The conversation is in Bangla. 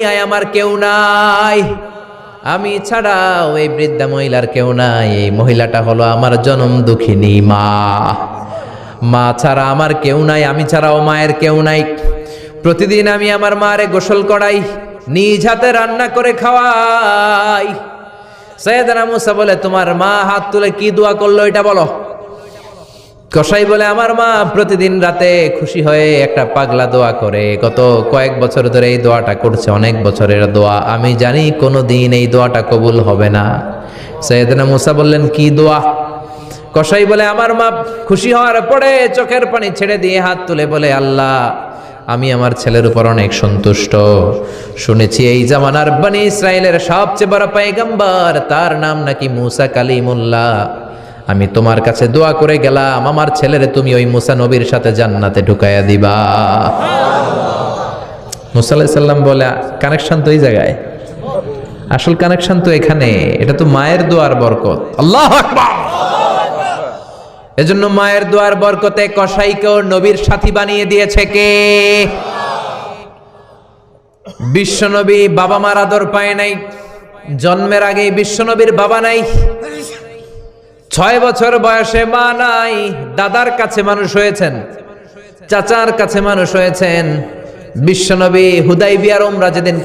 দুনিয়ায় আমার কেউ নাই, আমি ছাড়াও এই বৃদ্ধা মহিলার কেউ নাই। এই মহিলাটা হলো আমার জনম দুঃখিনী মা। মা ছাড়া আমার কেউ নাই, আমি ছাড়াও মায়ের কেউ নাই। প্রতিদিন আমি আমার মারে গোসল করাই, নিজ হাতে রান্না করে খাওয়াই। সাইয়েদনা মুসা বলে, তোমার মা হাত তুলে কি দোয়া করলো এটা বলো। কসাই বলে, আমার মা প্রতিদিন রাতে খুশি হয়ে একটা পাগলা দোয়া করে, গত কয়েক বছর ধরে এই দোয়াটা করছে, অনেক বছরের দোয়া। আমি জানি কোনোদিন এই দোয়াটা কবুল হবে না। সাইয়েদনা মুসা বললেন, কি দোয়া? কসাই বলে, আমার মা খুশি হওয়ার পরে চোখের পানি ছেড়ে দিয়ে হাত তুলে বলে, আল্লাহ, আমি আমার ছেলের উপর অনেক সন্তুষ্ট। শুনেছি এই জামানার বনি ইসরায়েলের সবচেয়ে বড় পয়গম্বর, তার নাম নাকি মুসা কালিমুল্লাহ। আমি তোমার কাছে দোয়া করে গেলাম, আমার ছেলেরে তুমি ওই মুসা নবীর সাথে জান্নাতে ঢুকাইয়া দিবা। মুসা আলাইহিস সালাম বলে, কানেকশন তো এই জায়গায়, আসল কানেকশন তো এখানে, এটা তো মায়ের দোয়ার বরকত। আল্লাহু আকবার। এজন্য মায়ের দোয়ার বরকতে কসাইকেও নবীর সাথী বানিয়ে দিয়েছে কে? বিশ্বনবী বাবা মার আদর পায় নাই, জন্মের আগেই বিশ্বনবীর বাবা নাই। 6 বছর বয়সে মা নাই, দাদার কাছে মানুষ হয়েছেন, চাচার কাছে মানুষ হয়েছেন। বিশ্বনবী হুদাইবিয়ার উমরা যেদিন